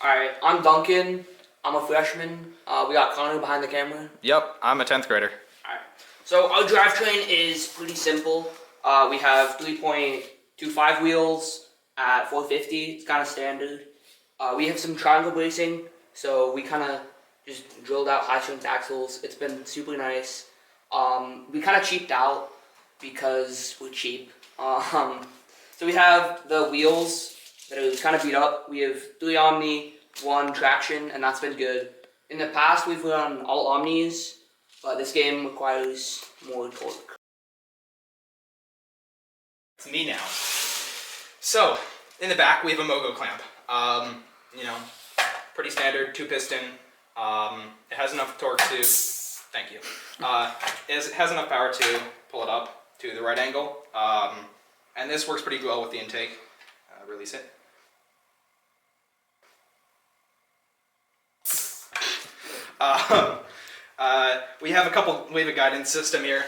Alright, I'm Duncan. I'm a freshman. We got Connor behind the camera. Yep, I'm a 10th grader. Alright. So our drivetrain is pretty simple. We have 3.25 wheels at 450. It's kind of standard. We have some triangle bracing, so we kind of just drilled out high strength axles. It's been super nice. We kind of cheaped out because we're cheap. So we have the wheels that are kind of beat up. We have 3 Omni, 1 traction, and that's been good. In the past, we've run all Omnis, but this game requires more torque. It's me now. So, in the back we have a Mogo clamp. Pretty standard, 2-piston. It has enough torque to, thank you. It has enough power to pull it up to the right angle. And this works pretty well with the intake. Release it. We have a guidance system here.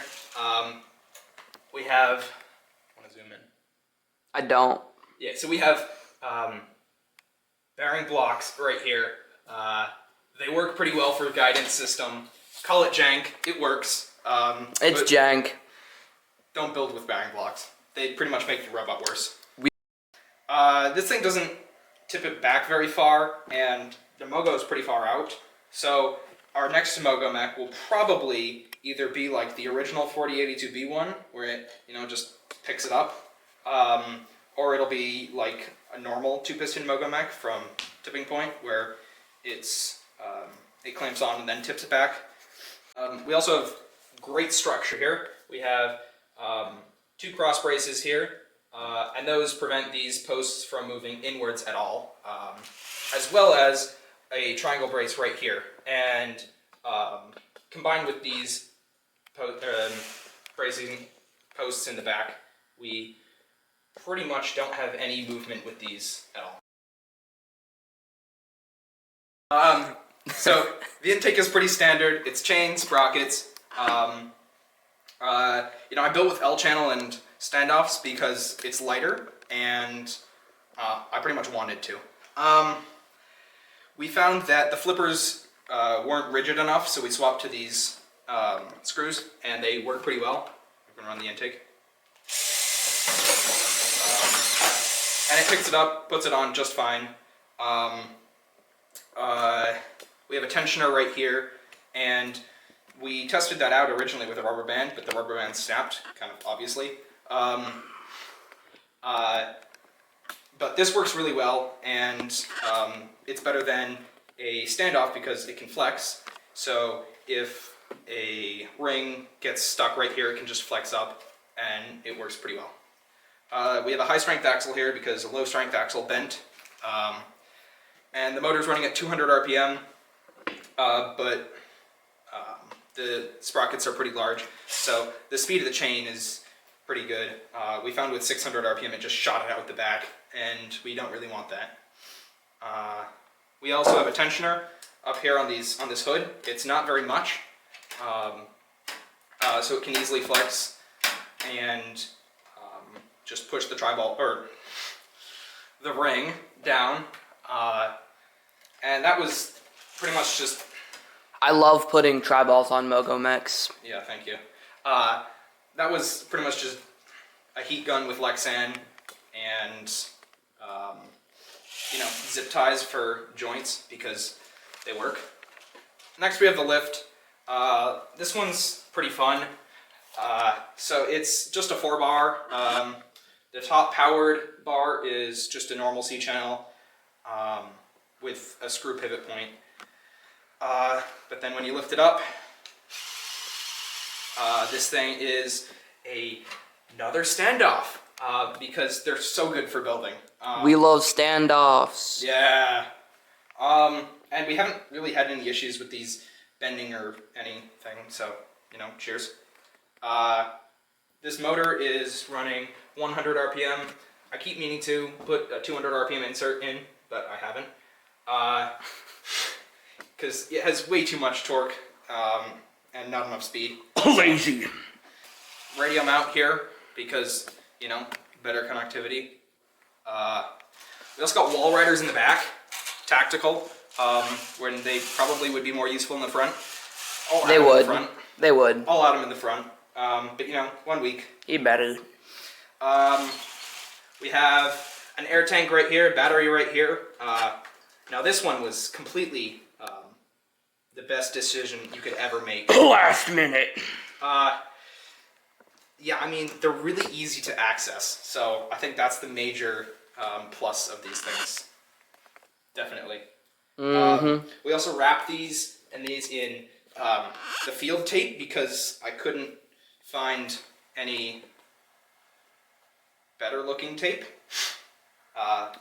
We have, I want to zoom in. I don't. Yeah, so we have bearing blocks right here. They work pretty well for a guidance system. Call it jank, it works. It's jank. Don't build with bearing blocks. They pretty much make the robot worse. This thing doesn't tip it back very far, and the Mogo is pretty far out. So our next Mogo mech will probably either be like the original 4082B one, where it just picks it up, or it'll be like a normal 2-piston Mogo mech from Tipping Point, where it clamps on and then tips it back. We also have great structure here. We have 2 cross braces here, and those prevent these posts from moving inwards at all, as well as a triangle brace right here. And combined with these bracing posts in the back, we pretty much don't have any movement with these at all. So the intake is pretty standard. It's chain, sprockets. I built with L-channel and standoffs because it's lighter, and I pretty much wanted to. We found that the flippers weren't rigid enough, so we swapped to these screws, and they work pretty well. We can run the intake. And it picks it up, puts it on just fine. We have a tensioner right here, and we tested that out originally with a rubber band, but the rubber band snapped, kind of obviously. But this works really well, and it's better than a standoff because it can flex. So if a ring gets stuck right here, it can just flex up, and it works pretty well. We have a high strength axle here because a low strength axle bent. And the motor's running at 200 RPM, but the sprockets are pretty large, so the speed of the chain is pretty good. We found with 600 RPM it just shot it out the back, and we don't really want that. We also have a tensioner up here on this hood. It's not very much, so it can easily flex and just push the tri-ball or the ring down, and that was pretty much just. I love putting tri-balls on Mogo mechs. Yeah, thank you. That was pretty much just a heat gun with Lexan and zip ties for joints because they work. Next we have the lift. This one's pretty fun. So it's just a 4-bar. The top powered bar is just a normal C-channel with a screw pivot point. But then when you lift it up, this thing is another standoff because they're so good for building. We love standoffs. Yeah. And we haven't really had any issues with these bending or anything, so, cheers. This motor is running 100 RPM. I keep meaning to put a 200 RPM insert in, but I haven't. Because it has way too much torque and not enough speed. Lazy. Radio mount here because, better connectivity. We also got wall riders in the back tactical, when they probably would be more useful in the front. They would. They would. I'll add them in the front. But you know, 1 week. You better. We have an air tank right here, battery right here. Now this one was completely the best decision you could ever make. Last minute. Yeah, I mean, they're really easy to access, so I think that's the major plus of these things. Definitely. We also wrap these in the field tape because I couldn't find any better looking tape.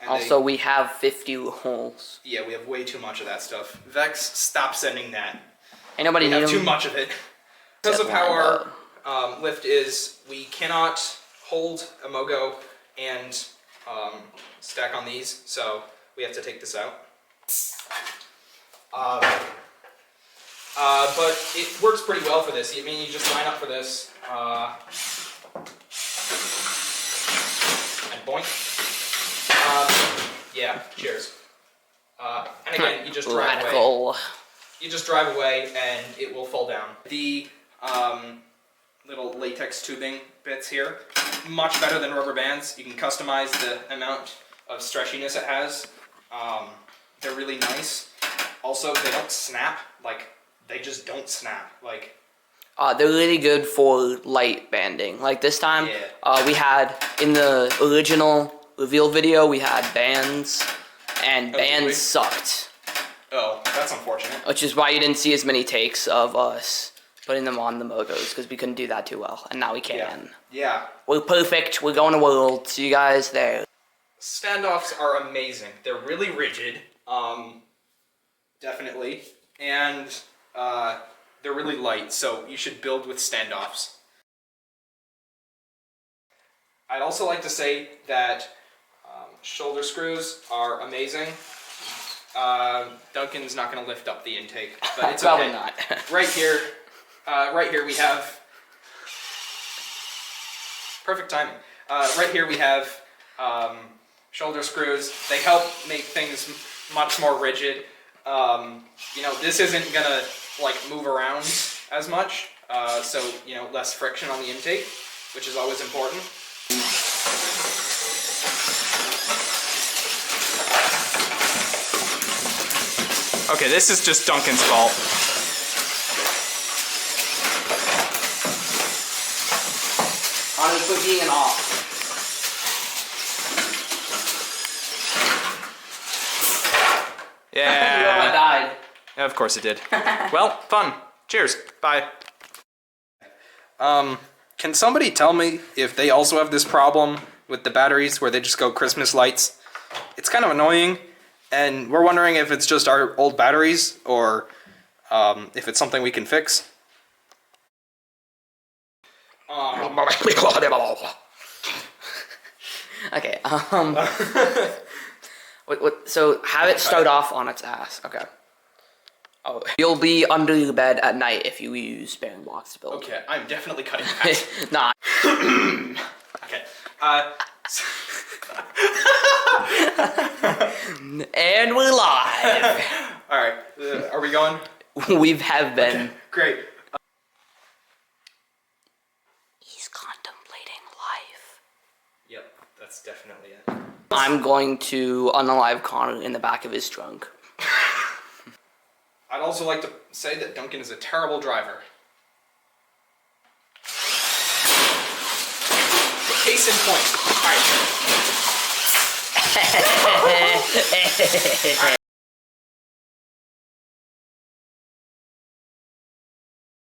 Also, we have 50 holes. Yeah, we have way too much of that stuff. Vex, stop sending that. Ain't nobody We need have too them. much of it. Because of how our lift is, we cannot hold a Mogo and stack on these, so we have to take this out. But it works pretty well for this. I mean, you just line up for this, and boink. Yeah, cheers. And again, you just drive away. You just drive away, and it will fall down. The little latex tubing bits here, much better than rubber bands. You can customize the amount of stretchiness it has. They're really nice. Also, they don't snap. Like, they just don't snap. Like, they're really good for light banding. Like this time, we had, in the original reveal video, we had bands, and bands sucked. Oh, that's unfortunate. Which is why you didn't see as many takes of us putting them on the Mogos, because we couldn't do that too well, and now we can. Yeah. We're perfect, we're going to World, see you guys there. Standoffs are amazing. They're really rigid, definitely, and they're really light, so you should build with standoffs. I'd also like to say that shoulder screws are amazing. Duncan's not going to lift up the intake, but it's Probably okay. not. Right here we have perfect timing. Right here we have shoulder screws. They help make things much more rigid. You know, this isn't gonna like move around as much, so you know, less friction on the intake, which is always important. Okay, this is just Duncan's fault. On the cookie and off. Yeah. I died. Yeah, of course it did. Well, fun. Cheers. Bye. Can somebody tell me if they also have this problem with the batteries where they just go Christmas lights? It's kind of annoying, and we're wondering if it's just our old batteries or if it's something we can fix. Okay, so have it start off on its ass, okay. Oh, you'll be under your bed at night if you use bearing blocks to build. Okay, I'm definitely cutting that. Nah. Okay, And we're live. alright, are we going? We have been. Okay, great. He's contemplating life. Yep, that's definitely it. I'm going to unalive Connor in the back of his trunk. I'd also like to say that Duncan is a terrible driver. Case in point. Alright.